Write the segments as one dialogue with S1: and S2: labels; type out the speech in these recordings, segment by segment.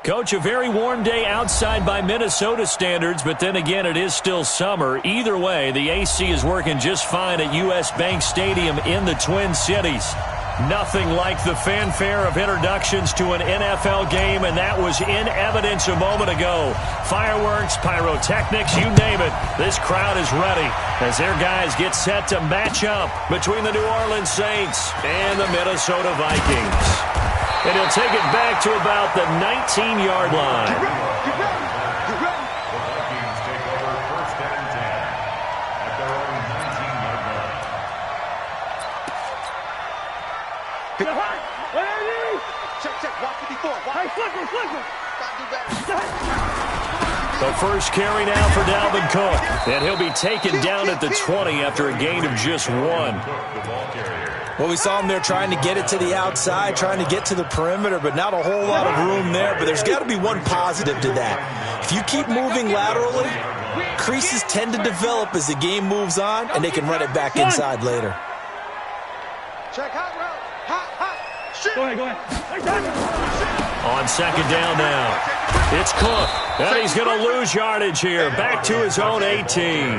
S1: Coach, a very warm day outside by Minnesota standards, but then again, it is still summer. Either way, the AC is working just fine at U.S. Bank Stadium in the Twin Cities. Nothing like the fanfare of introductions to an NFL game, and that was in evidence a moment ago. Fireworks, pyrotechnics, you name it. This crowd is ready as their guys get set to match up between the New Orleans Saints and the Minnesota Vikings. And he'll take it back to about the 19-yard line.
S2: Get ready. The Vikings take over first and 10 at their own 19-yard line.
S3: Check. Watch 54. Hey, flipper.
S1: The first carry now for Dalvin Cook. And he'll be taken down at the 20 after a gain of just 1.
S4: Well, we saw him there trying to get it to the outside, trying to get to the perimeter, but not a whole lot of room there. But there's got to be one positive to that. If you keep moving laterally, creases tend to develop as the game moves on, and they can run it back inside later.
S3: Check hot route. Hot. Shit.
S5: Go ahead.
S1: On second down now, it's Cook. And he's going to lose yardage here. Back to his own 18.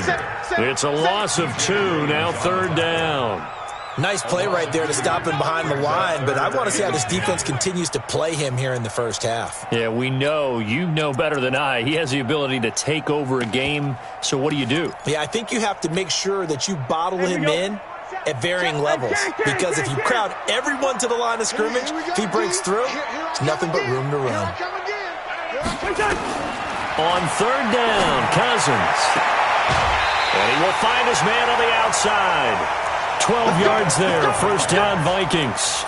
S1: It's a loss of 2, now third down.
S4: Nice play right there to stop him behind the line, but I want to see how this defense continues to play him here in the first half.
S1: Yeah, we know. You know better than I. He has the ability to take over a game, so what do you do?
S4: Yeah, I think you have to make sure that you bottle him in at varying levels, because if you crowd everyone to the line of scrimmage, if he breaks through, it's nothing but room to run.
S1: On third down, Cousins. And he will find his man on the outside. 12 yards there, first down Vikings.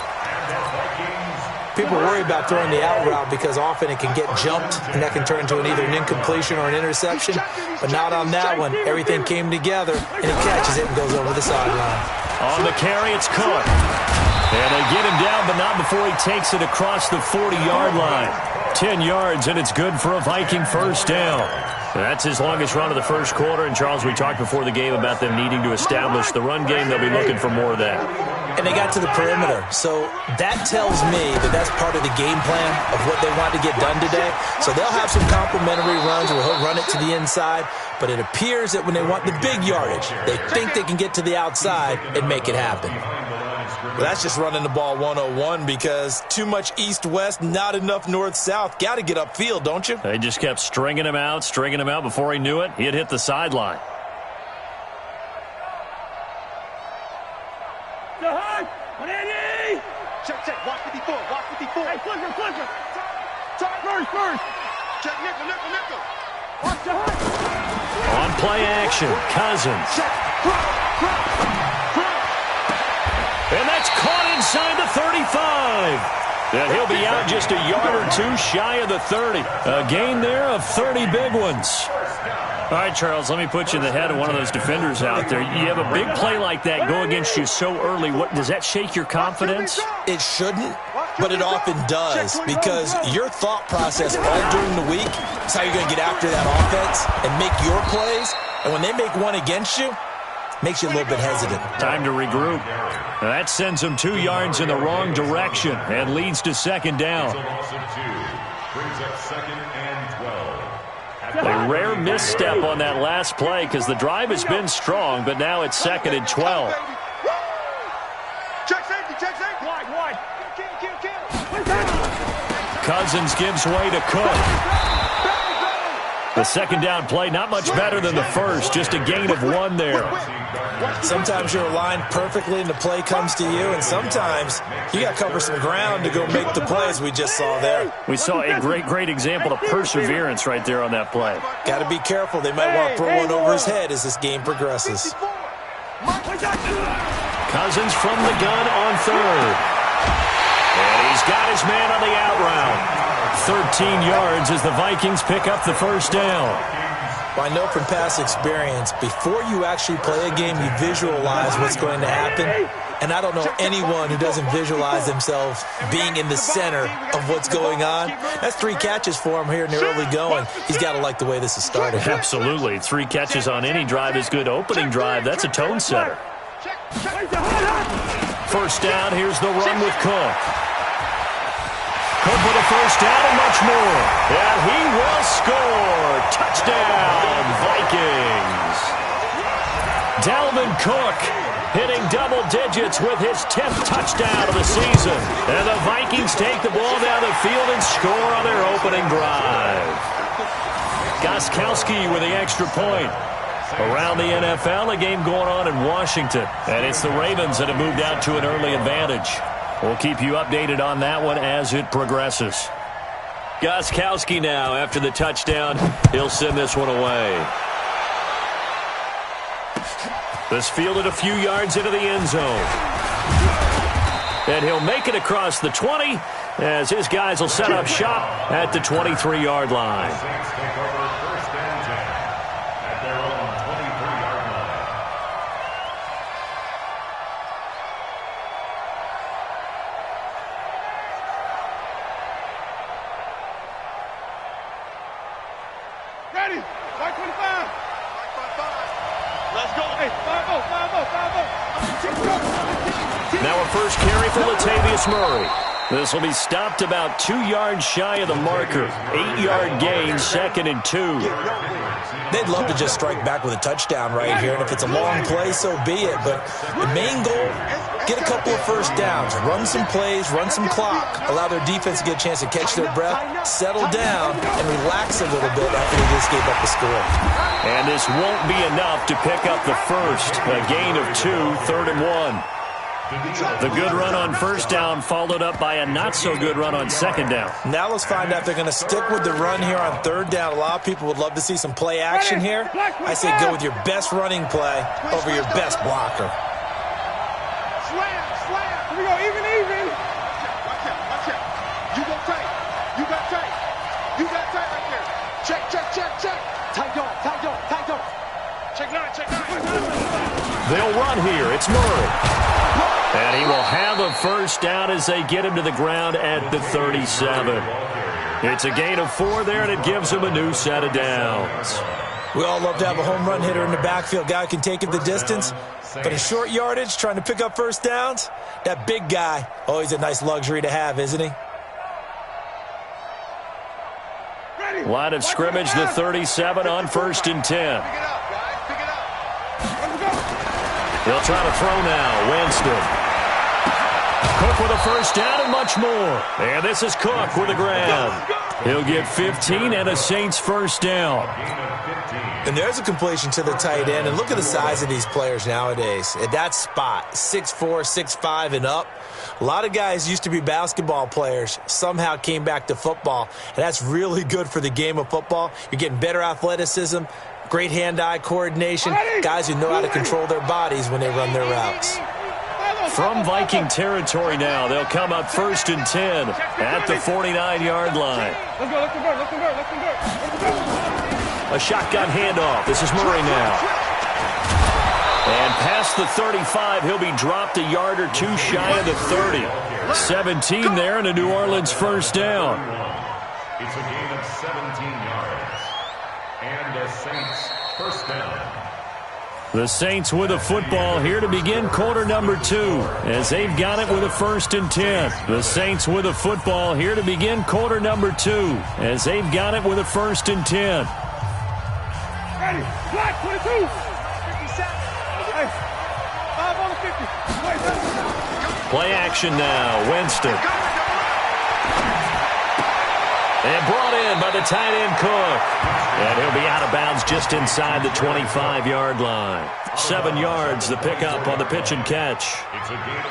S4: People worry about throwing the out route because often it can get jumped, and that can turn into either an incompletion or an interception. But not on that one. Everything came together, and he catches it and goes over the sideline.
S1: On the carry, it's Cook. And they get him down, but not before he takes it across the 40-yard line. 10 yards, and it's good for a Viking first down. That's his longest run of the first quarter. And, Charles, we talked before the game about them needing to establish the run game. They'll be looking for more of that.
S4: And they got to the perimeter. So that tells me that that's part of the game plan of what they want to get done today. So they'll have some complimentary runs where he'll run it to the inside. But it appears that when they want the big yardage, they think they can get to the outside and make it happen. Well, that's just running the ball 101 because too much east-west, not enough north-south. Got to get upfield, don't you?
S1: They just kept stringing him out before he knew it. He had hit the sideline.
S3: Check. Watch 54.
S5: Hey, flipper. First.
S3: Check, nickel.
S5: Watch the hunt.
S1: On play action, Cousins. And that's caught inside the 35. And he'll be out just a yard or two shy of the 30. A gain there of 30 big ones. All right, Charles, let me put you in the head of one of those defenders out there. You have a big play like that go against you so early. Does that shake your confidence?
S4: It shouldn't, but it often does because your thought process all during the week is how you're going to get after that offense and make your plays. And when they make one against you, makes you a little bit hesitant.
S1: Time to regroup. That sends them 2 yards in the wrong direction and leads to second down. A rare misstep on that last play because the drive has been strong, but now it's second and 12.
S3: Check safety.
S5: Wide.
S1: Cousins gives way to Cook. The second down play, not much better than the first, just a gain of 1 there.
S4: Sometimes you're aligned perfectly and the play comes to you, and sometimes you got to cover some ground to go make the plays we just saw there.
S1: We saw a great example of perseverance right there on that play.
S4: Got to be careful. They might want to throw one over his head as this game progresses.
S1: Cousins from the gun on third. And he's got his man on the out route. 13 yards as the Vikings pick up the first down.
S4: Well, I know from past experience, before you actually play a game, you visualize what's going to happen. And I don't know anyone who doesn't visualize themselves being in the center of what's going on. That's 3 catches for him here in the early going. He's got to like the way this is started.
S1: Absolutely. 3 catches on any drive is good. Opening drive, that's a tone setter. First down, here's the run with Cook. Cook with a first down and much more. And he will score. Touchdown, Vikings. Dalvin Cook hitting double digits with his 10th touchdown of the season. And the Vikings take the ball down the field and score on their opening drive. Gostkowski with the extra point. Around the NFL, a game going on in Washington. And it's the Ravens that have moved out to an early advantage. We'll keep you updated on that one as it progresses. Gostkowski now, after the touchdown, he'll send this one away. This fielded a few yards into the end zone. And he'll make it across the 20 as his guys will set up shop at the 23-yard line.
S2: Saints take over first and 10 at their own 23-yard line.
S5: Ready. 525. 555. Let's go. Hey, 5-0, 5-0, 5-0.
S1: Now a first carry for Latavius Murray. This will be stopped about 2 yards shy of the marker. 8-yard gain, 2nd and 2.
S4: They'd love to just strike back with a touchdown right here, and if it's a long play, so be it. But the main goal, get a couple of first downs, run some plays, run some clock, allow their defense to get a chance to catch their breath, settle down, and relax a little bit after they just gave up the score.
S1: And this won't be enough to pick up the first. A gain of 2, 3rd and 1. The good run on first down followed up by a not-so-good run on second down.
S4: Now let's find out if they're going to stick with the run here on third down. A lot of people would love to see some play action here. I say go with your best running play over your best blocker.
S5: Slam. Here we go. Even.
S3: Watch out. You go tight. You got tight right there. Check. Tight dog. Check 9.
S1: They'll run here. It's Murray. And he will have a first down as they get him to the ground at the 37. It's a gain of 4 there, and it gives him a new set of downs.
S4: We all love to have a home run hitter in the backfield. Guy who can take it the distance. But in short yardage, trying to pick up first downs, that big guy, always a nice luxury to have, isn't he?
S1: Line of scrimmage, the 37 on 1st and 10.
S3: Pick it up, guys. Pick it up.
S1: They'll try to throw now. Winston. Cook with a first down and much more. And this is Cook with a grab. He'll get 15 and a Saints first down.
S4: And there's a completion to the tight end. And look at the size of these players nowadays. At that spot, 6'4", 6'5", and up. A lot of guys used to be basketball players, somehow came back to football. And that's really good for the game of football. You're getting better athleticism, great hand-eye coordination, guys who know how to control their bodies when they run their routes.
S1: From Viking territory now, they'll come up 1st and 10 at the 49-yard line.
S5: Let's convert.
S1: A shotgun handoff. This is Murray now. And past the 35, he'll be dropped a yard or 2 shy of the 30. 17 there and a New Orleans first down.
S2: It's a gain of 17 yards. And a Saints first down.
S1: The Saints with a football here to begin quarter number 2 as they've got it with a 1st and 10. The Saints with a football here to begin quarter number 2 as they've got it with a 1st and 10.
S5: Ready. Black 22. 57. Hey. 5 on the 50.
S1: Play action now. Winston. And brought in by the tight end Cook. And he'll be out of bounds just inside the 25-yard line. 7 yards, the pickup on the pitch and catch.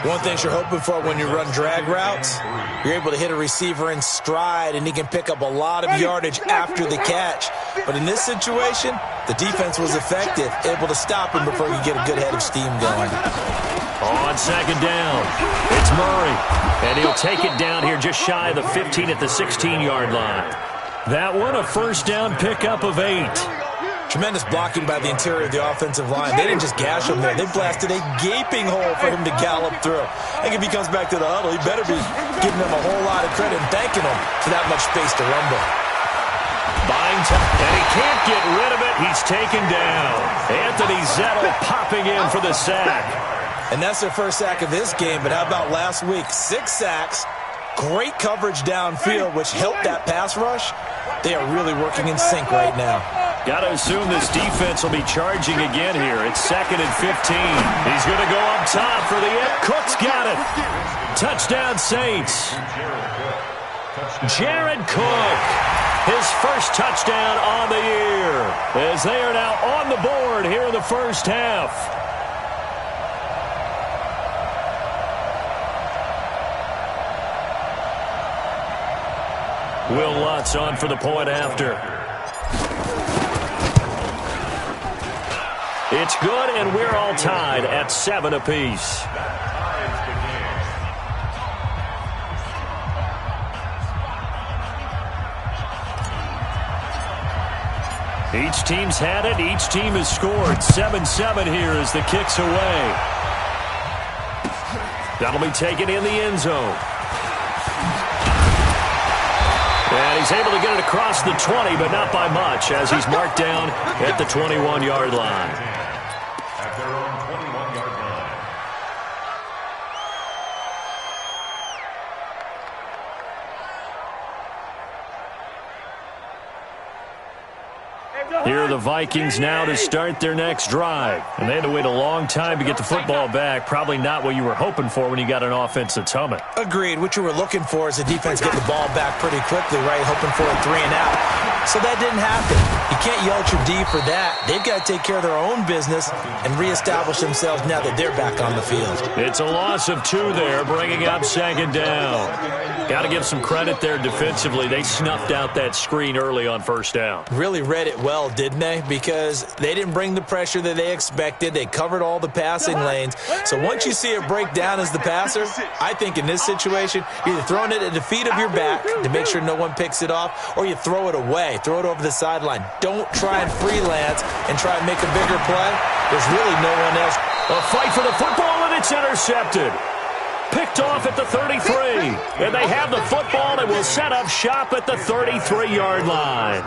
S4: One thing you're hoping for when you run drag routes, you're able to hit a receiver in stride, and he can pick up a lot of yardage after the catch. But in this situation, the defense was effective, able to stop him before he could get a good head of steam going.
S1: On second down, it's Murray. And he'll take it down here just shy of the 15 at the 16-yard line. That one, a first down pickup of 8.
S4: Tremendous blocking by the interior of the offensive line. They didn't just gash him there. They blasted a gaping hole for him to gallop through. I think if he comes back to the huddle, he better be giving them a whole lot of credit and thanking them for that much space to rumble.
S1: Buying time, and he can't get rid of it. He's taken down. Anthony Zettel popping in for the sack.
S4: And that's their first sack of this game, but how about last week? 6 sacks, Great coverage downfield, which helped that pass rush. They are really working in sync right now.
S1: Got to assume this defense will be charging again here. It's 2nd and 15. He's going to go up top for the end. Cook's got it. Touchdown, Saints. Jared Cook, his first touchdown on the year, as they are now on the board here in the first half. Will Lutz on for the point after. It's good, and we're all tied at 7 apiece. Each team's had it. Each team has scored. 7-7 here as the kick's away. That'll be taken in the end zone. And he's able to get it across the 20, but not by much, as he's marked down at the 21-yard line.
S2: At their own 21-yard line.
S1: Here are the Vikings now to start their next drive. And they had to wait a long time to get the football back. Probably not what you were hoping for when you got an offense that's humming.
S4: Agreed. What you were looking for is the defense get the ball back pretty quickly, right? Hoping for a 3 and out. So that didn't happen. You can't yell at your D for that. They've got to take care of their own business and reestablish themselves now that they're back on the field.
S1: It's a loss of 2 there, bringing up 2nd down. Got to give some credit there defensively. They snuffed out that screen early on 1st down.
S4: Really read it well, didn't they? Because they didn't bring the pressure that they expected. They covered all the passing lanes. So once you see it break down as the passer, I think in this situation, you're either throwing it at the feet of your back to make sure no one picks it off, or you throw it away, throw it over the sideline. Don't try and freelance and try and make a bigger play. There's really no one else.
S1: A fight for the football, and it's intercepted. Picked off at the 33. And they have the football and will set up shop at the 33-yard line.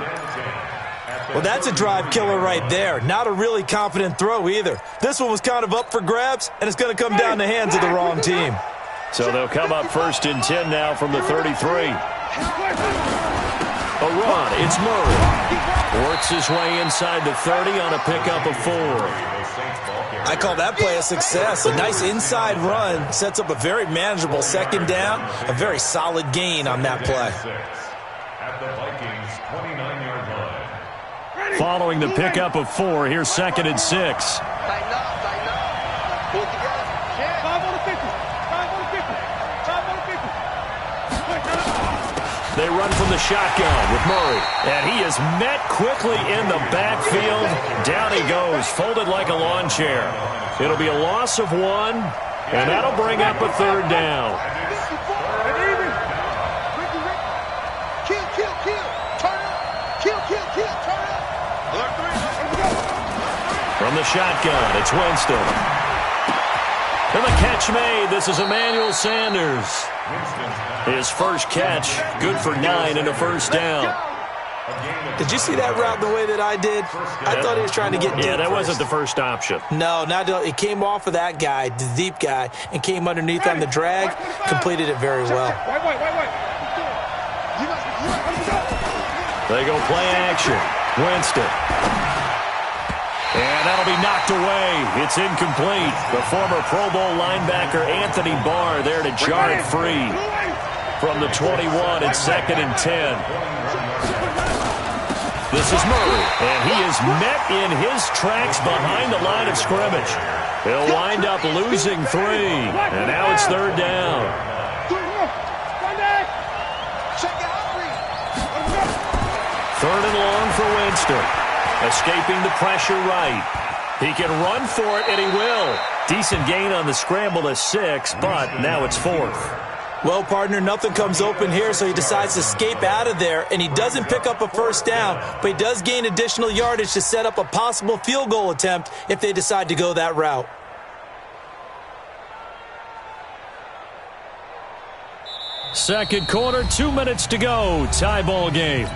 S4: Well, that's a drive killer right there. Not a really confident throw either. This one was kind of up for grabs, and it's going to come down the hands of the wrong team.
S1: So they'll come up 1st and 10 now from the 33. A run. It's Murray. Works his way inside the 30 on a pickup of 4.
S4: I call that play a success. A nice inside run sets up a very manageable 2nd down. A very solid gain on that play.
S2: At the Vikings 29-yard line.
S1: Following the pickup of 4, here's 2nd and 6.
S3: Tighten up, tighten up. Pull it together.
S5: 5 on the 50. 5 on the 50. 5 on the 50.
S1: They run from the shotgun with Murray. And he is met quickly in the backfield. Down he goes, folded like a lawn chair. It'll be a loss of 1, and that'll bring up a 3rd down.
S3: Kill, kill, kill. Turn up. Kill, kill, kill. Turn up. Alert 3.
S1: From the shotgun, it's Winston. And the catch made. This is Emmanuel Sanders. His first catch, good for 9 and a 1st down.
S4: Did you see that route the way that I did? I thought he was trying to get deep.
S1: Yeah, that
S4: first.
S1: wasn't the first option.
S4: No, it came off of that guy, the deep guy, and came underneath on the drag, completed it very well.
S1: They go play action. Winston. And that'll be knocked away. It's incomplete. The former Pro Bowl linebacker Anthony Barr there to jar it free. From the 21, it's 2nd and 10. This is Murray, and he is met in his tracks behind the line of scrimmage. He'll wind up losing 3, and now it's 3rd down. 3rd and long for Winston. Escaping the pressure right. He can run for it, and he will. Decent gain on the scramble to 6, but now it's 4th.
S4: Well, partner, nothing comes open here, so he decides to escape out of there, and he doesn't pick up a 1st down, but he does gain additional yardage to set up a possible field goal attempt if they decide to go that route.
S1: Second quarter, 2 minutes to go. Tie ball game.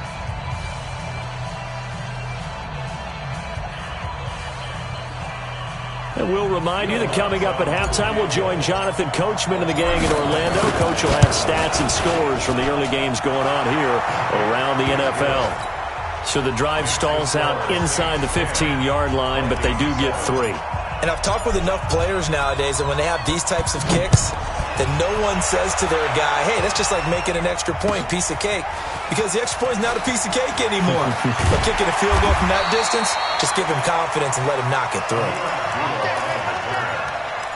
S1: And we'll remind you that coming up at halftime, we'll join Jonathan Coachman and the gang in Orlando. Coach will have stats and scores from the early games going on here around the NFL. So the drive stalls out inside the 15-yard line, but they do get 3.
S4: And I've talked with enough players nowadays that when they have these types of kicks, that no one says to their guy, hey, that's just like making an extra point, piece of cake. Because the extra point is not a piece of cake anymore. But kicking a field goal from that distance, just give him confidence and let him knock it through.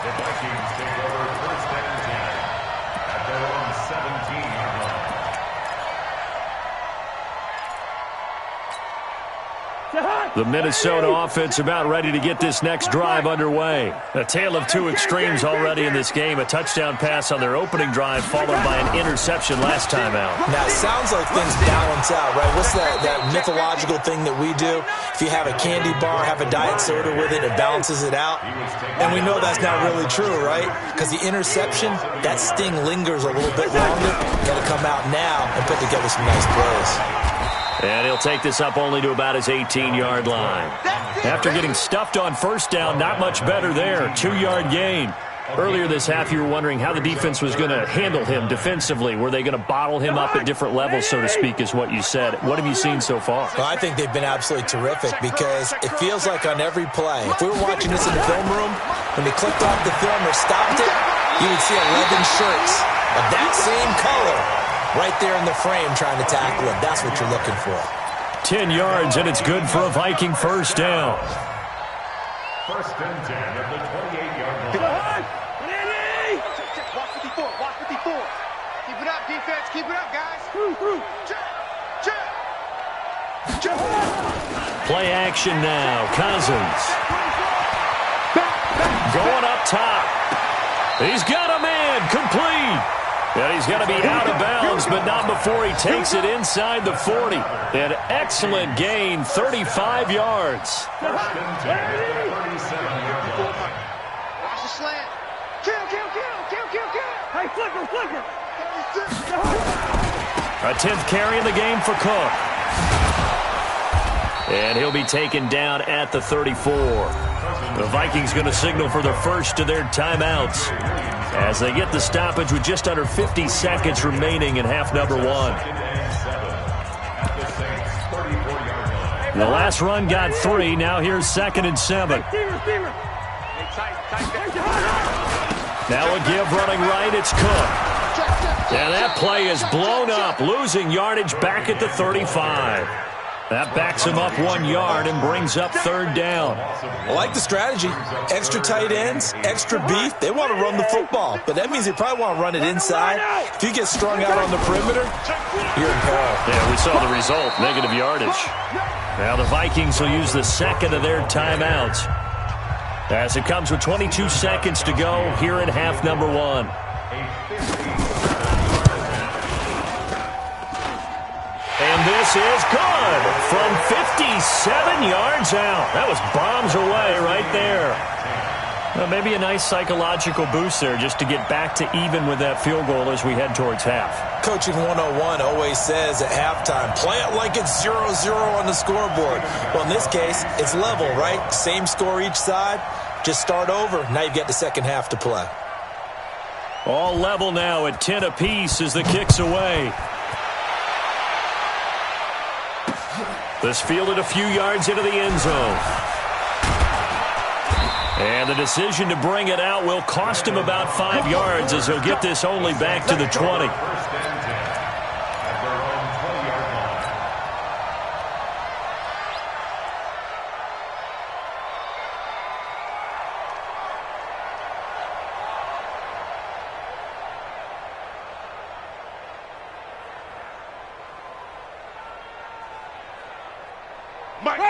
S2: The Vikings take over first and 10 at their own 17-yard line.
S1: The Minnesota offense about ready to get this next drive underway. A tale of two extremes already in this game. A touchdown pass on their opening drive followed by an interception last time out.
S4: Now, it sounds like things balance out, right? What's that mythological thing that we do? If you have a candy bar, have a diet soda with it, it balances it out. And we know that's not really true, right? Because the interception, that sting lingers a little bit longer. Got to come out now and put together some nice plays.
S1: And he'll take this up only to about his 18-yard line. After getting stuffed on first down, not much better there. 2-yard gain. Earlier this half, you were wondering how the defense was going to handle him defensively. Were they going to bottle him up at different levels, so to speak, is what you said. What have you seen so far?
S4: Well, I think they've been absolutely terrific because it feels like on every play, if we were watching this in the film room, when they clicked off the film or stopped it, you would see 11 shirts of that same color right there in the frame trying to tackle it. That's what you're looking for.
S1: 10 yards, and it's good for a Viking first down.
S2: First and 10 at the 28-yard line.
S3: Watch 54. Watch 54. Keep it up, defense. Keep it up, guys. Check.
S1: Play action now. Cousins. Going up top. He's got a man. Complete. And he's going to be out of bounds, but not before he takes it inside the 40. An excellent gain, 35 yards.
S2: First and 10 at the 37-yard line.
S3: Watch the slant. Kill.
S5: Hey, flicker.
S1: A 10th carry in the game for Cook. And he'll be taken down at the 34. The Vikings going to signal for the first of their timeouts as they get the stoppage with just under 50 seconds remaining in half number 1. The last run got 3. Now here's 2nd and 7. Now a give running right. It's Cook. And that play is blown up, losing yardage back at the 35. That backs him up 1 yard and brings up 3rd down.
S4: I like the strategy. Extra tight ends, extra beef. They want to run the football, but that means they probably want to run it inside. If you get strung out on the perimeter, you're in peril.
S1: Yeah, we saw the result, negative yardage. Now the Vikings will use the second of their timeouts as it comes with 22 seconds to go here in half number 1. And this is good from 57 yards out. That was bombs away right there. Well, maybe a nice psychological boost there just to get back to even with that field goal as we head towards half.
S4: Coaching 101 always says at halftime, play it like it's 0-0 on the scoreboard. Well, in this case, it's level, right? Same score each side. Just start over. Now you've got the second half to play.
S1: All level now at 10 apiece as the kick's away. This fielded a few yards into the end zone. And the decision to bring it out will cost him about 5 yards as he'll get this only back to the 20.
S2: First and 10 at their own 20-yard line.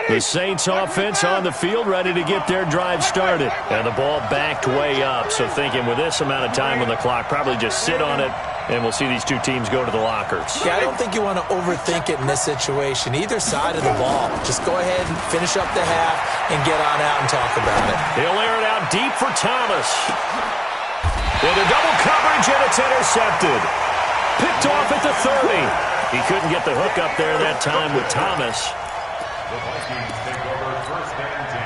S1: The Saints offense on the field ready to get their drive started. And the ball backed way up. So thinking with this amount of time on the clock, probably just sit on it, and we'll see these two teams go to the lockers.
S4: Yeah, I don't think you want to overthink it in this situation. Either side of the ball. Just go ahead and finish up the half and get on out and talk about it.
S1: He'll air it out deep for Thomas. Into double coverage, and it's intercepted. Picked off at the 30. He couldn't get the hook up there that time with Thomas.
S2: The Vikings take over first and 10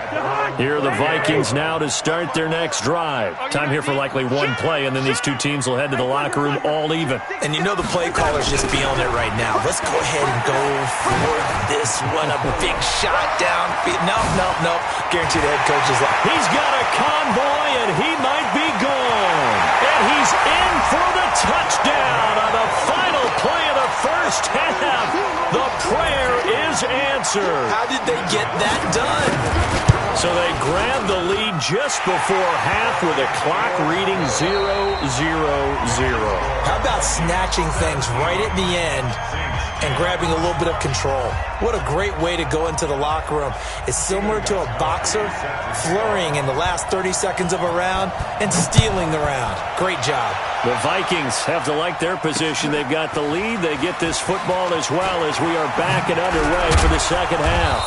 S2: at
S1: Here are the Vikings now to start their next drive. Time here for likely one play, and then these two teams will head to the locker room all even.
S4: And you know the play caller's just feeling it right now. Let's go ahead and go for this one. A big shot down. Nope. Guarantee the head coach is like,
S1: he's got a convoy, and he might be gone. And he's in for the touchdown on the final play of the first half. The prayer is answered.
S4: How did they get that done?
S1: So they grabbed the lead just before half with a clock reading 0-0-0.
S4: How about snatching things right at the end and grabbing a little bit of control? What a great way to go into the locker room. It's similar to a boxer flurrying in the last 30 seconds of a round and stealing the round. Great job.
S1: The Vikings have to like their position. They've got the lead. They get this football as well as we are back and underway for the second half.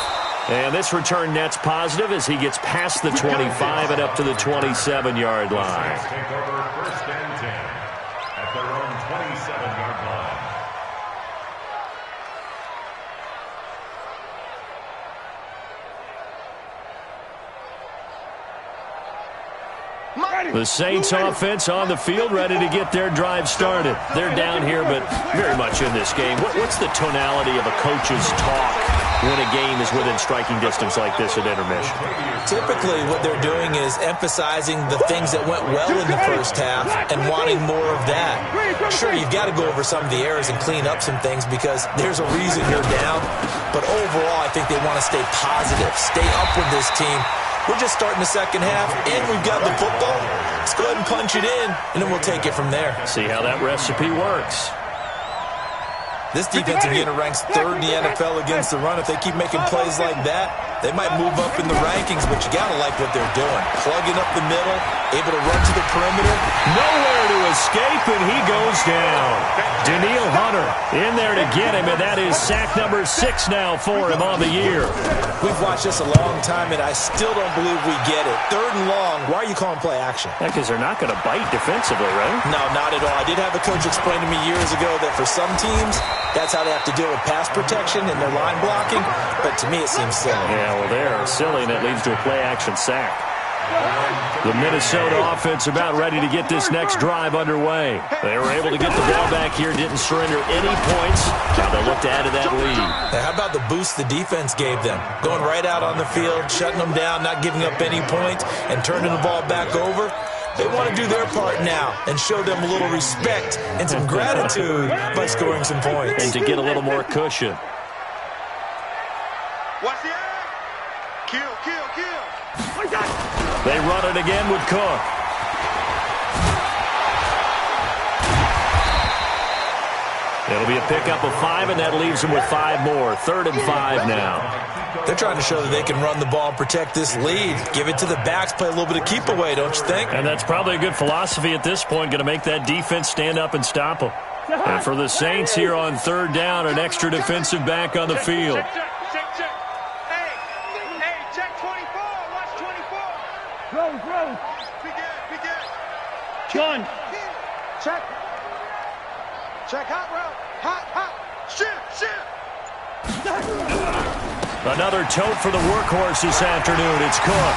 S1: And this return net's positive as he gets past the 25 and up to the 27-yard line.
S2: Take over first and 10 at their own 27-yard line.
S1: The Saints offense on the field, ready to get their drive started. They're down here, but very much in this game. What's the tonality of a coach's talk when a game is within striking distance like this at intermission?
S4: Typically, what they're doing is emphasizing the things that went well in the first half and wanting more of that. Sure, you've got to go over some of the errors and clean up some things because there's a reason you're down. But overall, I think they want to stay positive, stay up with this team. We're just starting the second half, and we've got the football. Let's go ahead and punch it in, and then we'll take it from there.
S1: See how that recipe works.
S4: This defensive unit ranks third in the NFL against the run. If they keep making plays like that, they might move up in the rankings, but you got to like what they're doing. Plugging up the middle, able to run to the perimeter.
S1: Nowhere to escape, and he goes down. Daniil Hunter in there to get him, and that is sack number 6 now for him on the year.
S4: We've watched this a long time, and I still don't believe we get it. Third and long, why are you calling play action?
S1: Yeah, because they're not going to bite defensively, right?
S4: No, not at all. I did have a coach explain to me years ago that for some teams, that's how they have to deal with pass protection and their line blocking, but to me it seems silly.
S1: Yeah, well, they're silly, and that leads to a play-action sack. The Minnesota offense about ready to get this next drive underway. They were able to get the ball back here, didn't surrender any points. Now they'll look to add to that lead.
S4: Now, how about the boost the defense gave them? Going right out on the field, shutting them down, not giving up any points, and turning the ball back over. They want to do their part now and show them a little respect and some gratitude by scoring some points.
S1: And to get a little more cushion.
S3: Watch the eye. Kill.
S1: They run it again with Cook. It'll be a pickup of 5, and that leaves them with 5 more. 3rd and 5 now.
S4: They're trying to show that they can run the ball and protect this lead. Give it to the backs, play a little bit of keep away, don't you think?
S1: And that's probably a good philosophy at this point, going to make that defense stand up and stop them. And for the Saints here on 3rd down, an extra defensive back on the field.
S5: Check. Hey, check 24. Watch 24. Rose.
S3: Be good.
S5: John.
S3: Check. Hot route. Hot. Shift.
S1: Another tote for the workhorse this afternoon. It's Cook.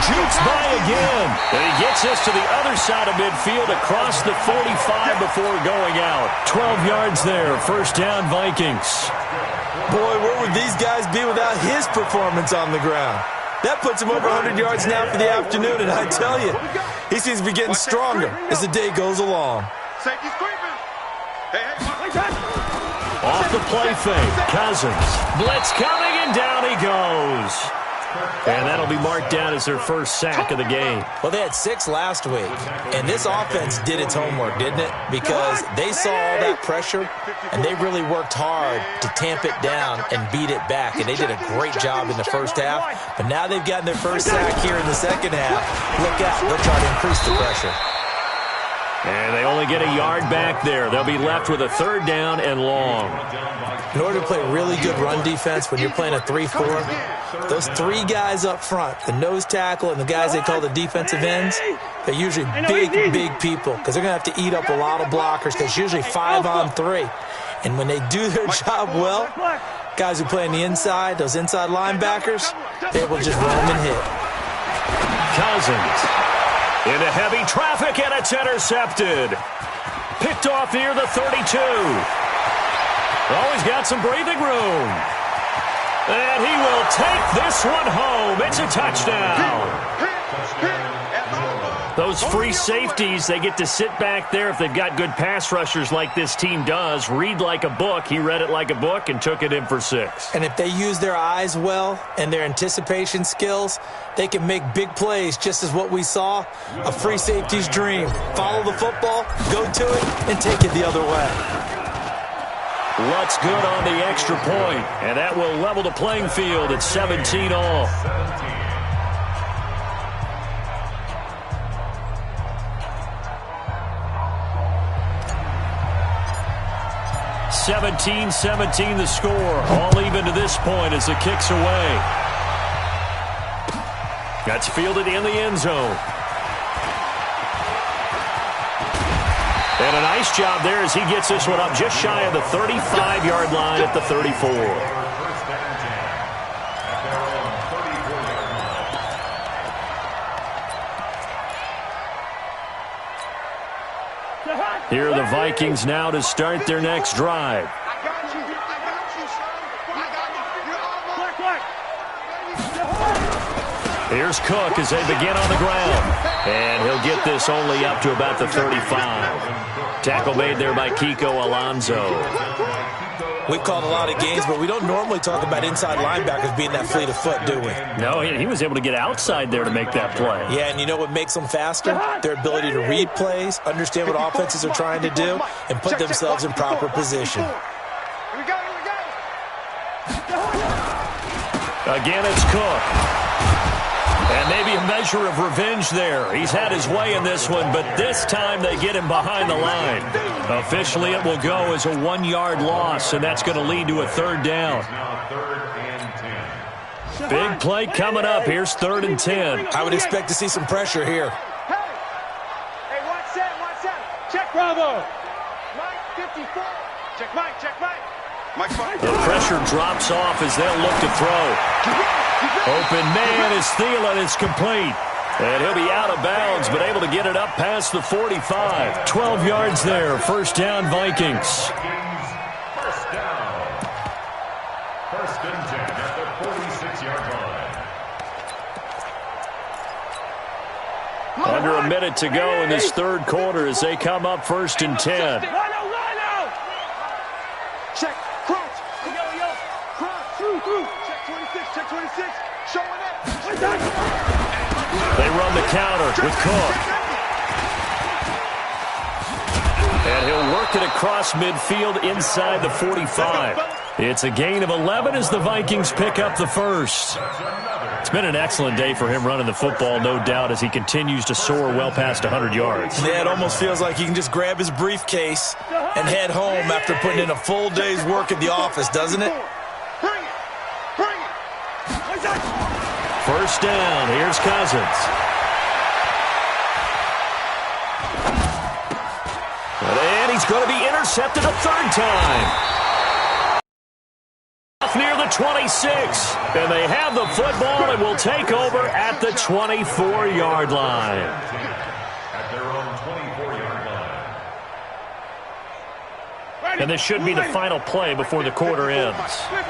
S1: Jukes by again. And he gets us to the other side of midfield across the 45 before going out. 12 yards there. 1st down, Vikings.
S4: Boy, where would these guys be without his performance on the ground? That puts him over 100 yards now for the afternoon, and I tell you, he seems to be getting stronger as the day goes along.
S3: Safety's creeping. Hey.
S1: Off the play fake. Cousins. Blitz coming, and down he goes. And that'll be marked down as their first sack of the game.
S4: Well, they had 6 last week, and this offense did its homework, didn't it? Because they saw all that pressure, and they really worked hard to tamp it down and beat it back, and they did a great job in the first half. But now they've gotten their first sack here in the second half. Look out. They'll try to increase the pressure.
S1: And they only get a yard back there. They'll be left with a 3rd down and long.
S4: In order to play really good run defense when you're playing a 3-4, those 3 guys up front, the nose tackle and the guys they call the defensive ends, they're usually big people because they're going to have to eat up a lot of blockers because it's usually 5 on 3. And when they do their job well, guys who play on the inside, those inside linebackers, they will just roam and hit.
S1: Cousins into heavy traffic, and it's intercepted. Picked off near the 32. Always got some breathing room. And he will take this one home. It's a touchdown. Those free safeties, they get to sit back there if they've got good pass rushers like this team does. Read like a book. He read it like a book and took it in for 6.
S4: And if they use their eyes well and their anticipation skills, they can make big plays, just as what we saw, a free safety's dream. Follow the football, go to it, and take it the other way.
S1: What's good on the extra point, and that will level the playing field at 17 all. 17-17 the score. All even to this point as the kick's away. That's fielded in the end zone. And a nice job there as he gets this one up just shy of the 35-yard line at the 34. Here are the Vikings now to start their next drive.
S3: I got you, son. I got you.
S1: Here's Cook as they begin on the ground. And he'll get this only up to about the 35. Tackle made there by Kiko Alonso.
S4: We've called a lot of games, but we don't normally talk about inside linebackers being that fleet of foot, do we?
S1: No, he was able to get outside there to make that play.
S4: Yeah, and you know what makes them faster? Their ability to read plays, understand what offenses are trying to do, and put themselves in proper position.
S1: Again, it's Cook. And maybe a measure of revenge there. He's had his way in this one, but this time they get him behind the line. Officially, it will go as a 1-yard loss, and that's going to lead to a 3rd down. Big play coming up. Here's 3rd and 10.
S4: I would expect to see some pressure here.
S5: Hey, watch that. Check Bravo. Mike, 54. Check Mike.
S1: The pressure drops off as they'll look to throw. Open man is Thielen. It's complete. And he'll be out of bounds, but able to get it up past the 45. 12 yards there. 1st down, Vikings.
S2: First down. 1st and 10 at the 46-yard line.
S1: Under a minute to go in this 3rd quarter as they come up 1st and 10.
S5: Line out. Check. Crouch. Yo. Crouch. Through. Check 26. Showing up.
S1: They run the counter with Cook. And he'll work it across midfield inside the 45. It's a gain of 11 as the Vikings pick up the 1st. It's been an excellent day for him running the football, no doubt, as he continues to soar well past 100 yards.
S4: Yeah, it almost feels like he can just grab his briefcase and head home after putting in a full day's work at the office, doesn't it?
S5: Bring it.
S1: 1st down. Here's Cousins. And he's going to be intercepted a 3rd time. Near the 26. And they have the football and will take over at the 24-yard line.
S2: At their own 24-yard line.
S1: And this should be the final play before the quarter ends.
S5: Flip it.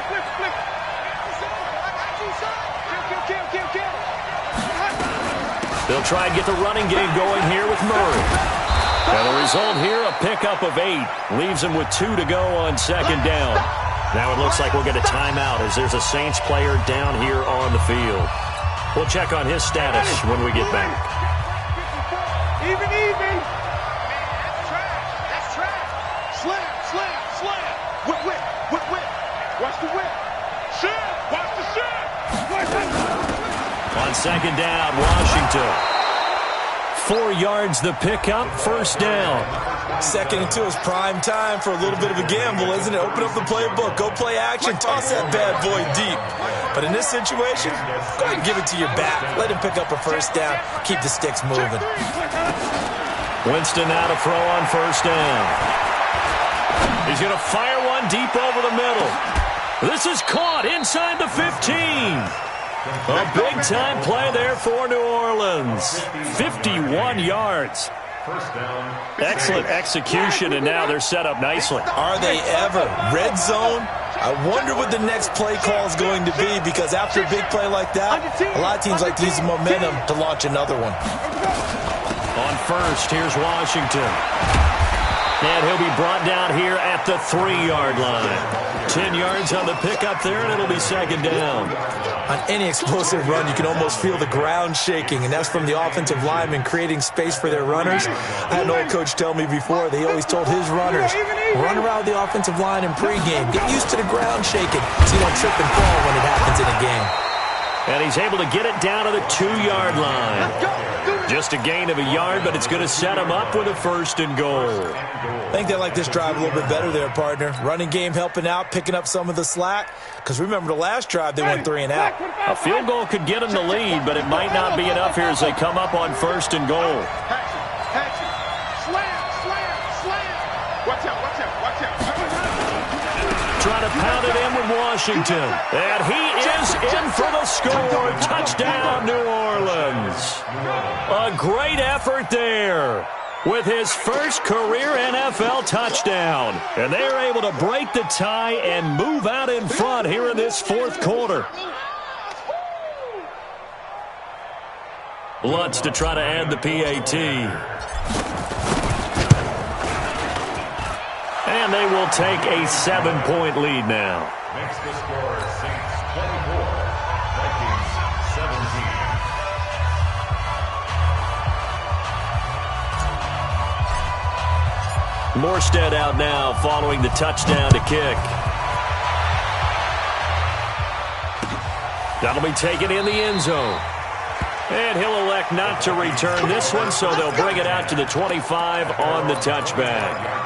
S5: Kill.
S1: They'll try and get the running game going here with Murray. And the result here, a pickup of 8. Leaves them with 2 to go on 2nd down. Now it looks like we'll get a timeout as there's a Saints player down here on the field. We'll check on his status when we get back.
S5: Even.
S3: That's trash. Slam. Whip. Watch the whip. Watch the shit.
S1: On 2nd down, Washington. 4 yards the pickup, 1st down.
S4: 2nd and 2 is prime time for a little bit of a gamble, isn't it? Open up the playbook, go play action, toss that bad boy deep. But in this situation, go ahead and give it to your back. Let him pick up a 1st down, keep the sticks moving.
S1: Winston now to throw on 1st down. He's going to fire run deep over the middle. This is caught inside the 15. A big-time play there for New Orleans. 51 yards.
S2: First down.
S1: Excellent execution, and now they're set up nicely.
S4: Are they ever? Red zone? I wonder what the next play call is going to be, because after a big play like that, a lot of teams like to use the momentum to launch another one.
S1: On first, here's Washington. And he'll be brought down here at the 3-yard line. 10 yards on the pickup there, and it'll be second down.
S4: On any explosive run, you can almost feel the ground shaking, and that's from the offensive linemen creating space for their runners. I had an old coach tell me before, they always told his runners, run around the offensive line in pregame. Get used to the ground shaking so you don't trip and fall when it happens in a game.
S1: And he's able to get it down to the 2-yard line. Just a gain of a yard, but it's going to set him up with a first and goal.
S4: I think they like this drive a little bit better there, partner. Running game helping out, picking up some of the slack. Because remember, the last drive, they went 3 and out.
S1: A field goal could get them the lead, but it might not be enough here as they come up on first and goal.
S3: Watch out, watch out, watch out.
S1: Trying to pound it in with Washington. And he is in for the score. Touchdown, New Orleans. A great effort there with his first career NFL touchdown. And they're able to break the tie and move out in front here in this fourth quarter. Lutz to try to add the PAT. And they will take a 7-point lead now.
S2: Makes the score Saints 24, Vikings 17.
S1: Morstead out now following the touchdown to kick. That'll be taken in the end zone. And he'll elect not to return this one, so they'll bring it out to the 25 on the touchback.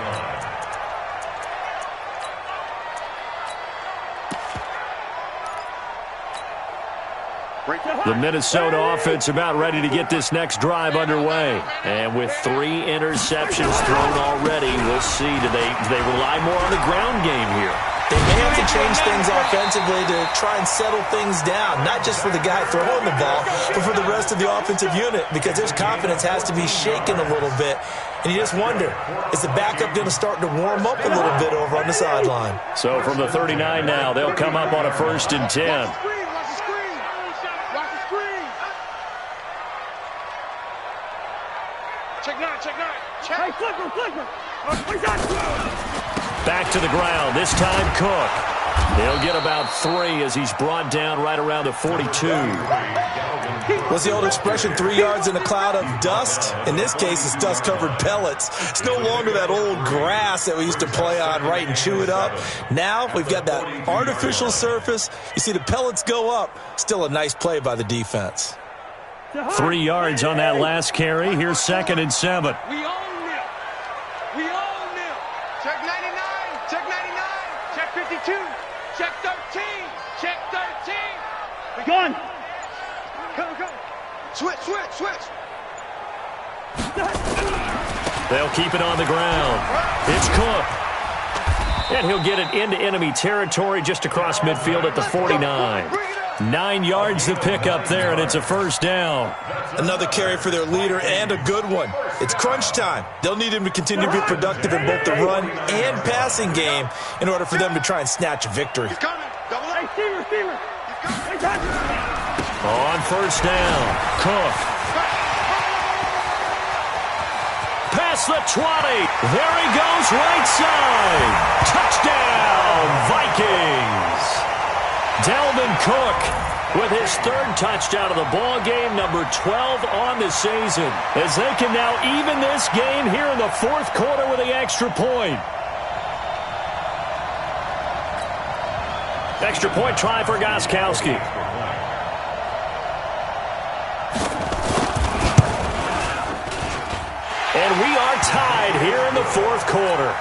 S1: The Minnesota offense about ready to get this next drive underway. And with 3 interceptions thrown already, we'll see. Do they rely more on the ground game here?
S4: They may have to change things offensively to try and settle things down, not just for the guy throwing the ball, but for the rest of the offensive unit, because his confidence has to be shaken a little bit. And you just wonder, is the backup going to start to warm up a little bit over on the sideline?
S1: So from the 39 now, they'll come up on a 1st and 10.
S5: Hey, flipper.
S1: Back to the ground, this time Cook. He'll get about 3 as he's brought down right around the 42.
S4: What's the old expression, 3 yards in a cloud of dust? In this case, it's dust-covered pellets. It's no longer that old grass that we used to play on, right, and chew it up. Now we've got that artificial surface. You see the pellets go up. Still a nice play by the defense.
S1: 3 yards on that last carry. Here's 2nd and 7.
S5: We own them. We own them.
S3: Check 99, check 99.
S5: Check 52. Check 13. Check 13. We gone. Go.
S3: Switch.
S1: They'll keep it on the ground. It's Cook. And he'll get it into enemy territory just across midfield at the 49. 9 yards to pick up there, and it's a 1st down.
S4: Another carry for their leader, and a good one. It's crunch time. They'll need him to continue to be productive in both the run and passing game in order for them to try and snatch a victory.
S3: He's coming. Double up.
S5: Hey, receiver.
S1: On 1st down, Cook. Past the 20. There he goes, right side. Touchdown, Vikings. Dalvin Cook with his 3rd touchdown of the ball game, number 12 on the season, as they can now even this game here in the 4th quarter with the extra point. Extra point try for Gostkowski. And we are tied here in the 4th quarter.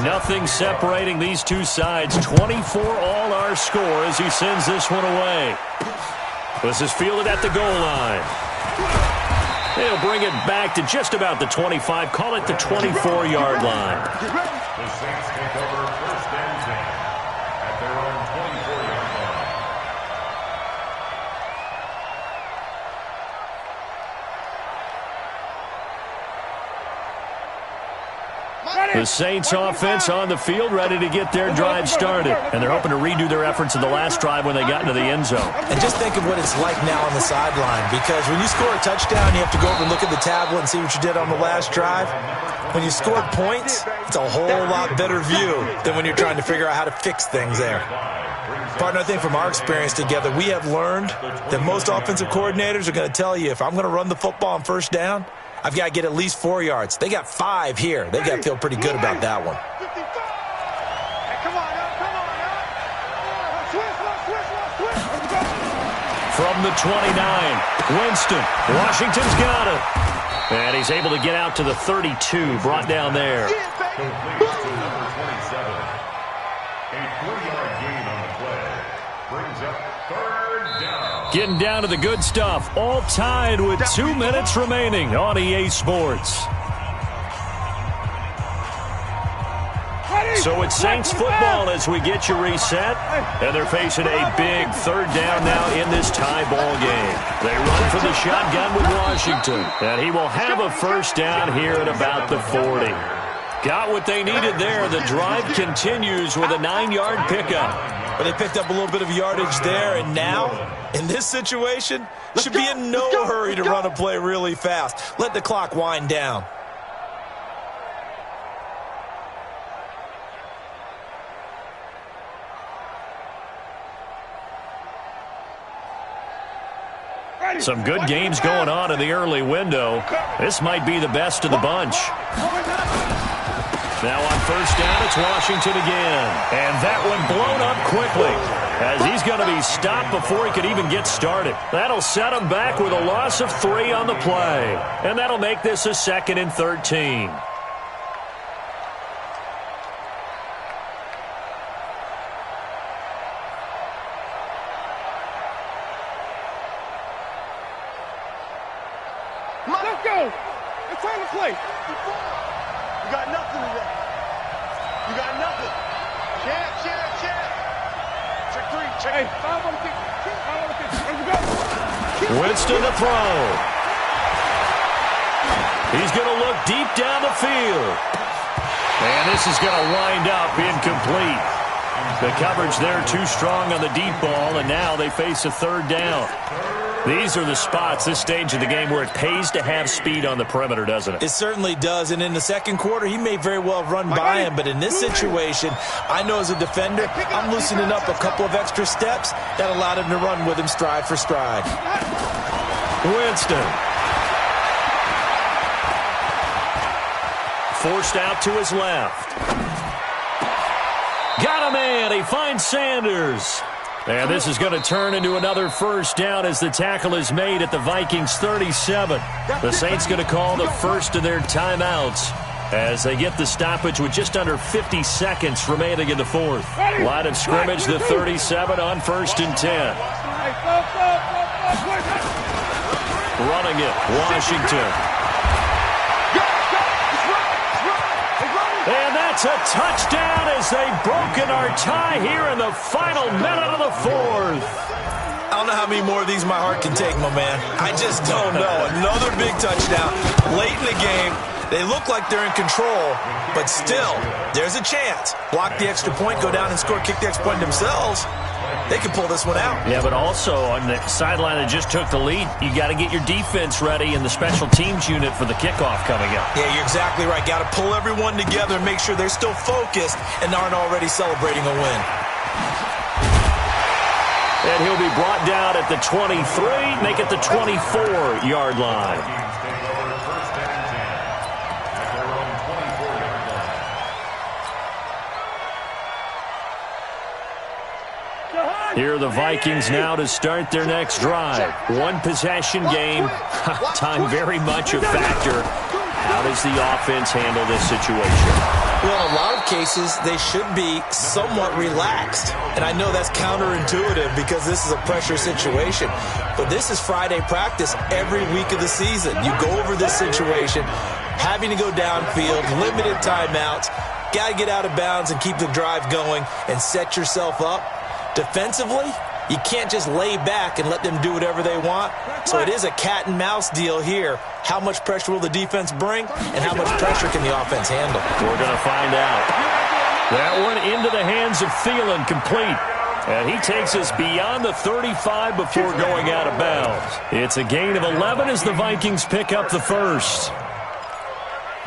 S1: Nothing separating these two sides. 24 all our score as he sends this one away. This is fielded at the goal line. they'll bring it back to just about the 25, call it the 24-yard line.
S2: The Saints take over first and 10 at their own 24-yard line.
S1: The Saints offense on the field, ready to get their drive started. And they're hoping to redo their efforts in the last drive when they got into the end zone.
S4: And just think of what it's like now on the sideline, because when you score a touchdown, you have to go over and look at the tablet and see what you did on the last drive. When you score points, it's a whole lot better view than when you're trying to figure out how to fix things there. Partner, I think from our experience together, we have learned that most offensive coordinators are going to tell you, if I'm going to run the football on first down, I've got to get at least 4 yards. They got 5 here. They've got to feel pretty good about that one.
S1: From the 29, Winston. Washington's got it. And he's able to get out to the 32, brought down there.
S2: Complete to number 27. A 4-yard gain on the play. Brings up third down.
S1: Getting down to the good stuff. All tied with 2 minutes remaining on EA Sports. So it's Saints football as we get you reset. And they're facing a big third down now in this tie ball game. They run for the shotgun with Washington. And he will have a first down here at about the 40. Got what they needed there. The drive continues with a 9-yard pickup.
S4: But they picked up a little bit of yardage there, and now, in this situation, should be in no hurry to run a play really fast. Let the clock wind down.
S1: Some good games going on in the early window. This might be the best of the bunch. Now on first down, it's Washington again. And that one blown up quickly as he's going to be stopped before he could even get started. That'll set him back with a loss of 3 on the play. And that'll make this a 2nd and 13.
S5: Let's go. It's time to play.
S3: You got nothing today. You got nothing. Champ. Check 3. Check.
S5: Hey, 5 on the kick. 5 on the kick. Let's go.
S1: Winston to throw. He's going to look deep down the field. And this is going to wind up incomplete. The coverage there too strong on the deep ball, and now they face a third down. These are the spots, this stage of the game, where it pays to have speed on the perimeter, doesn't it?
S4: It certainly does, and in the second quarter, he may very well have run by him, but in this situation, I know as a defender, I'm loosening up a couple of extra steps that allowed him to run with him stride for stride.
S1: Winston. Forced out to his left. Got a man. He finds Sanders. And this is going to turn into another first down as the tackle is made at the Vikings 37. The Saints going to call the first of their timeouts as they get the stoppage with just under 50 seconds remaining in the fourth. Line of scrimmage, the 37 on 1st and 10. Running it, Washington. And that's a touchdown as they've broken our tie here in the final minute of the fourth.
S4: I don't know how many more of these my heart can take, my man. I just don't know. Another big touchdown late in the game. They look like they're in control, but still, there's a chance. Block the extra point, go down and score, kick the extra point themselves. They can pull this one out.
S1: Yeah, but also on the sideline that just took the lead, you got to get your defense ready and the special teams unit for the kickoff coming up.
S4: Yeah, you're exactly right. Got to pull everyone together and make sure they're still focused and aren't already celebrating a win.
S1: And he'll be brought down at the 23, make it the 24-yard line. Here are the Vikings now to start their next drive. One possession game. Time very much a factor. How does the offense handle this situation?
S4: Well, in a lot of cases, they should be somewhat relaxed. And I know that's counterintuitive because this is a pressure situation. But this is Friday practice every week of the season. You go over this situation, having to go downfield, limited timeouts, got to get out of bounds and keep the drive going and set yourself up. Defensively, you can't just lay back and let them do whatever they want. So it is a cat and mouse deal here. How much pressure will the defense bring, and how much pressure can the offense handle?
S1: We're going to find out. That one into the hands of Thielen, complete. And he takes us beyond the 35 before going out of bounds. It's a gain of 11 as the Vikings pick up the first.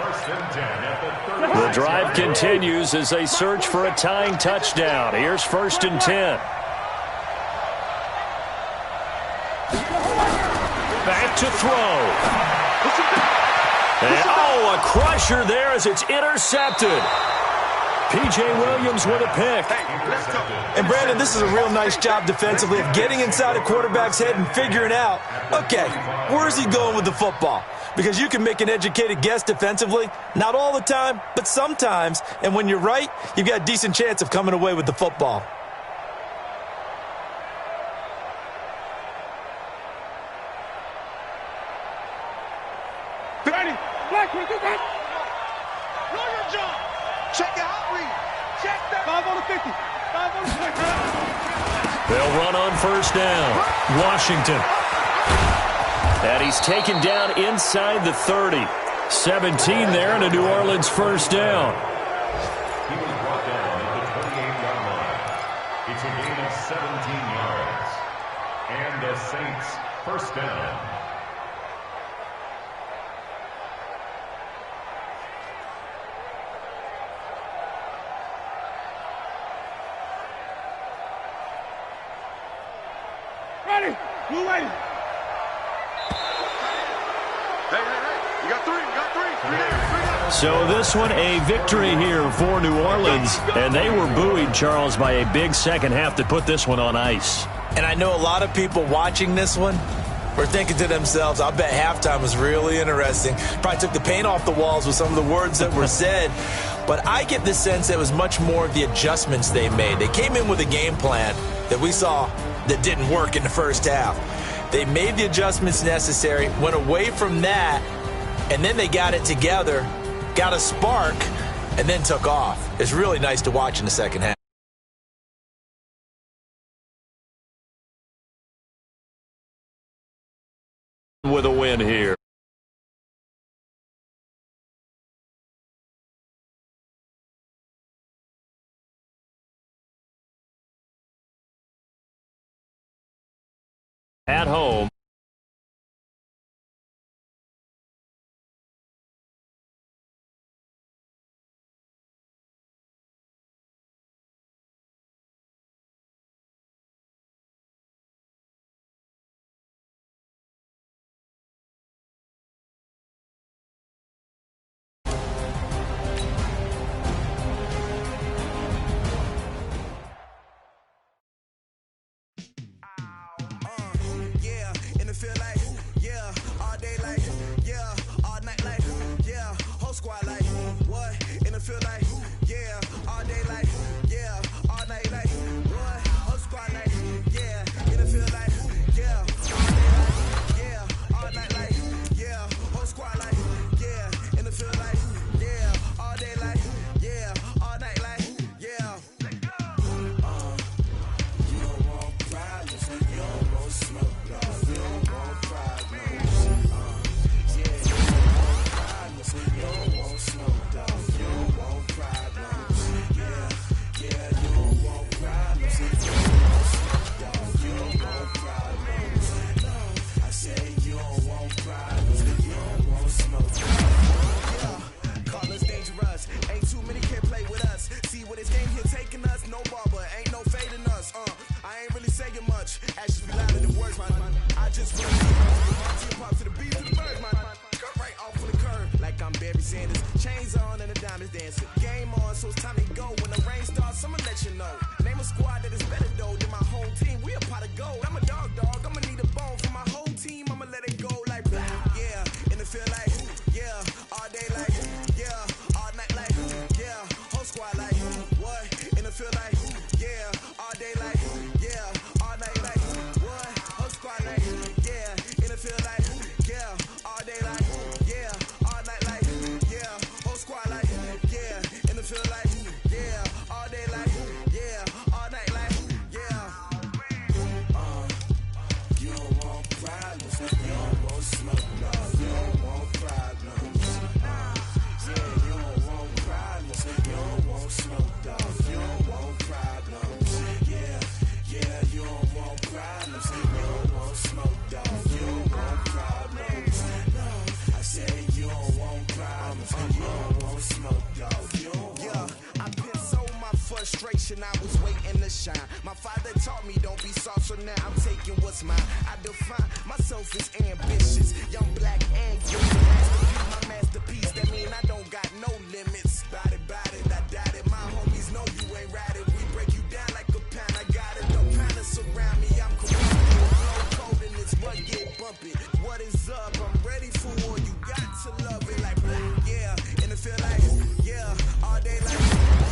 S2: First and 10 at the 30.
S1: The drive continues as they search for a tying touchdown. Here's first and 10. Back to throw. And, a crusher there as it's intercepted. P.J. Williams with a pick.
S4: And, Brandon, this is a real nice job defensively of getting inside a quarterback's head and figuring out, okay, where's he going with the football? Because you can make an educated guess defensively, not all the time, but sometimes. And when you're right, you've got a decent chance of coming away with the football.
S3: Check out read. Check that.
S5: 5 on the 50. 5 on the 50.
S1: They'll run on first down. Washington. And he's taken down inside the 30. 17 there and a New Orleans first down.
S2: He was brought down at the 28-yard line. It's a gain of 17 yards. And the Saints first down.
S5: Ready. Blue lady.
S3: Hey. You got three. Three down.
S1: So this one a victory here for New Orleans. And they were buoyed, Charles, by a big second half to put this one on ice.
S4: And I know a lot of people watching this one were thinking to themselves, I bet halftime was really interesting. Probably took the paint off the walls with some of the words that were said. But I get the sense that it was much more of the adjustments they made. They came in with a game plan that we saw that didn't work in the first half. They made the adjustments necessary, went away from that, and then they got it together, got a spark, and then took off. It's really nice to watch in the second half.
S1: With a win here. At home.
S6: generation, I was waiting to shine. My father taught me don't be soft, so now I'm taking what's mine. I define myself as ambitious, young, black, and gifted. My masterpiece, that mean I don't got no limits. Bout it, I doubt it. My homies know you ain't ratted. We break you down like a pound. I got it, don't pound to surround me. I'm cold and it's mud get bumpy. What is up? I'm ready for war. You got to love it like yeah, and it feel like yeah, all day like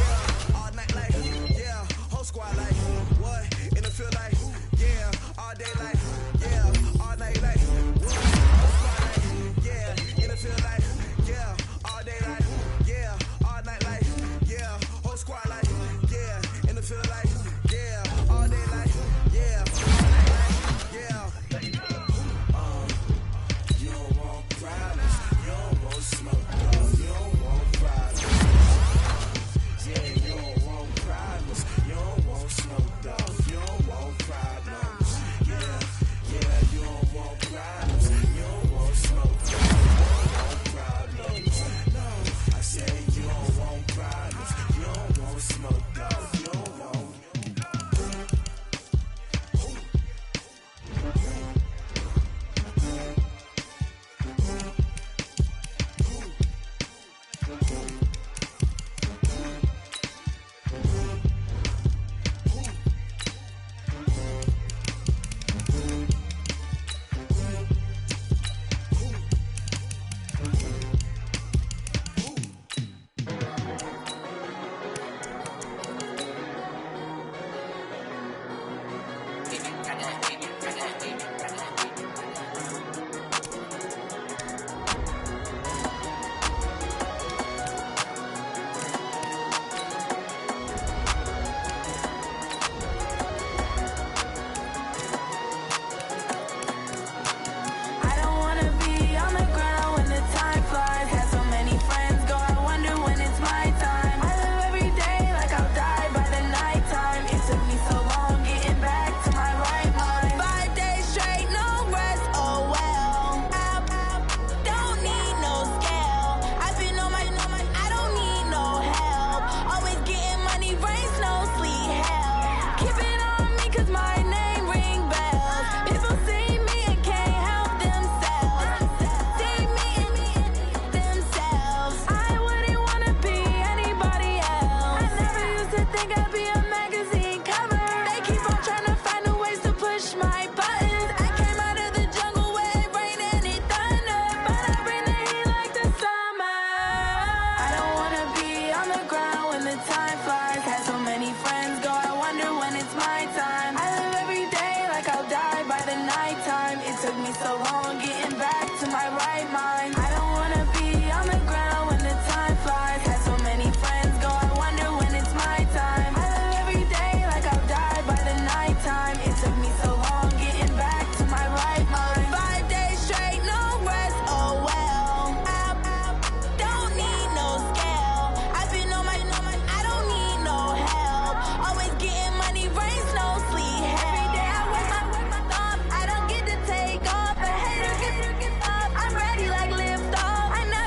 S6: yeah, all night like yeah, whole squad like what? And it feel like yeah, all day like yeah, all night like what? Whole squad like yeah, and it feel like yeah, all day like yeah, all night like yeah, whole squad like yeah, and it feel like yeah, all day like yeah, all night like yeah. You don't want problems, you don't want smoke, dog. You don't want problems. Yeah, you don't want problems, you don't want smoke, dog. You don't want problems. Yeah, you don't want problems, you don't want smoke, dog. You don't want problems. No, I said you don't want problems, you don't want smoke, dog. You don't want.
S7: I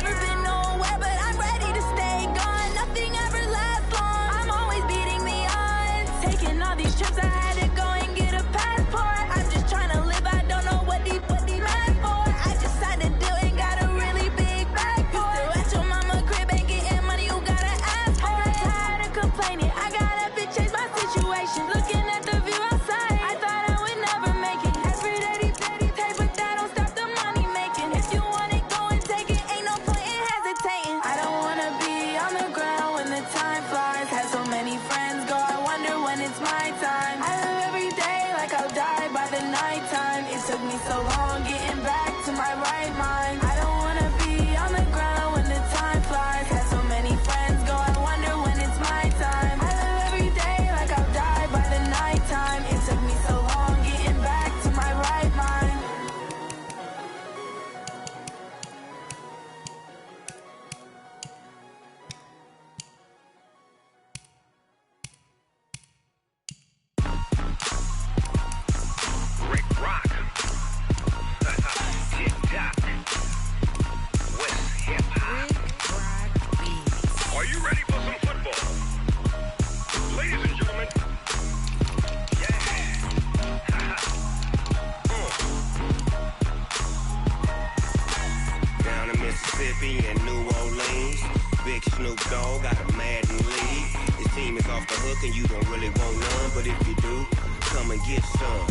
S6: Mississippi and New Orleans. Big Snoop Dogg got a Madden league. His team is off the hook and you don't really want none, but if you do, come and get some.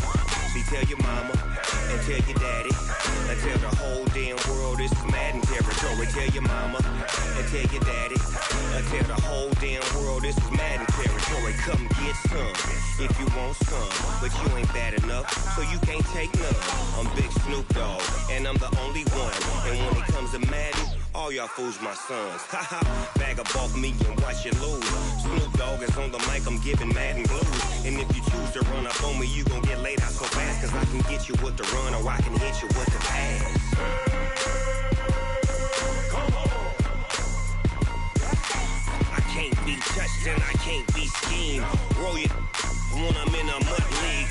S6: See, tell your mama and tell your daddy and tell the whole damn world this is Madden territory. Tell your mama and tell your daddy and tell the whole damn world this is Madden territory. Come get some if you want some, but you ain't bad enough, so you can't take none. I'm Big Snoop Dogg and I'm the only one. And when it comes to Madden, all y'all fools my sons. Haha, bag up off me and watch you lose. Snoop Dogg is on the mic, I'm giving Madden blues. And if you choose to run up on me, you gon' get laid out so fast. Cause I can get you with the run or I can hit you with the pass. Come on. I can't be touched and I can't be schemed. Roll it when I'm in a mud league.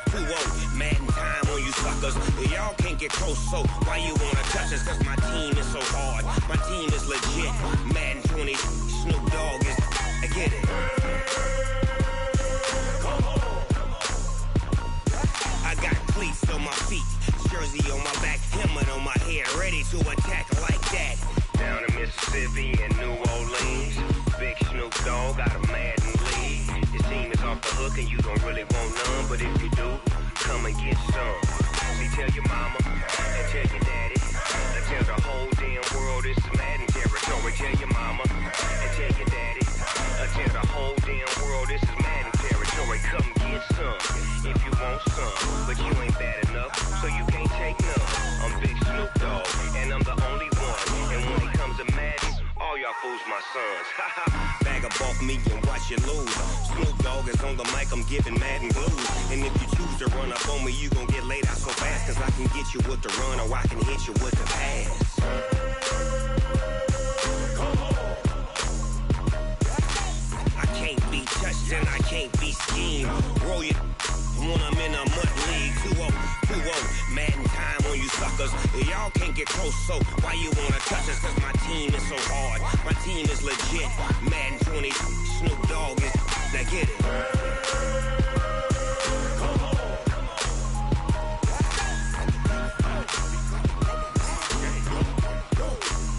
S6: 2-0, Madden time on you suckers. Y'all can't get close, so why you wanna touch us? Cause my team is so hard, my team is legit. Madden 20, Snoop Dogg is, I get it. Come on. I got cleats on my feet, jersey on my back, helmet on my head, ready to attack like that. Down in Mississippi and New Orleans, Big Snoop Dogg got a Madden league. His team is off the hook and you don't really want none, but if you do, come and get some. See, tell your mama and tell your daddy and tell the whole damn world this is Madden territory. Tell your mama and tell your daddy and tell the whole damn world this is Madden territory. Come get some if you want some, but you ain't bad enough, so you can't take none. I'm Big Snoop Dogg and I'm the only one. And when it comes to Madden, all y'all fools my sons. Bag up off me and watch you lose. Snoop Dogg is on the mic, I'm giving Madden blues. And if you choose to run up on me, you gon' get laid out so fast. Cause I can get you with the run or I can hit you with the pass. Come on. I can't be touched and I can't be schemed. Roll it when I'm in a mud league. 2-0, Madden time on you suckers. Y'all can't get close, so why you wanna touch us? Cause my team is so hard, my team is legit. Madden 20, Snoop Dogg is, now get it. Come on.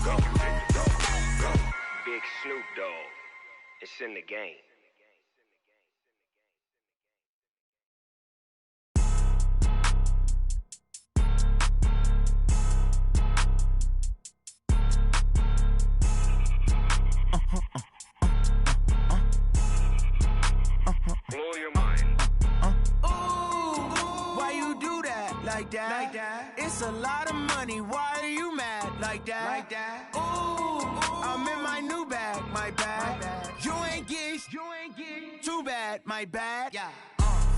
S6: Go. Big Snoop Dogg, it's in the game. Blow your mind.
S7: Ooh, why you do that? Like that? It's a lot of money. Why are you mad? Like that? Ooh, I'm in my new bag. My bad. You ain't get. Too bad. My bad. Yeah.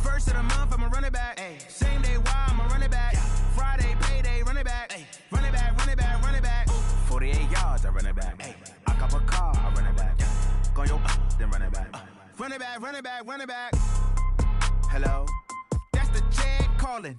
S7: First of the month, I'ma run it back. Ay. Same day, why I'ma run it back. Yeah. Friday, payday, run it back. Ay. Run it back. 48 yards, I run it back. Ay. I cop a car, I run it back. Yeah. Go your then run it back. Run it back. Hello? That's the Jag calling.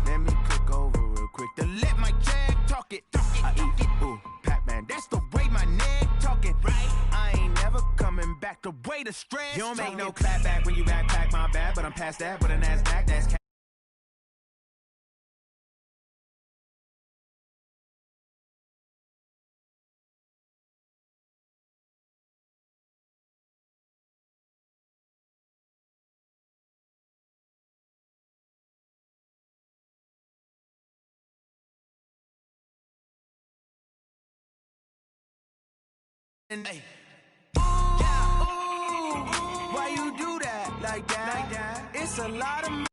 S7: Let me click over real quick to let my Jag talk it. I eat it, ooh, Pac-Man. That's the way my neck talking. Right? I ain't never coming back the way the stress. You don't make no clap back when you backpack, my bad. But I'm past that, but a NASDAQ, that's Hey. Ooh, why you do that? Like that? It's a lot of money.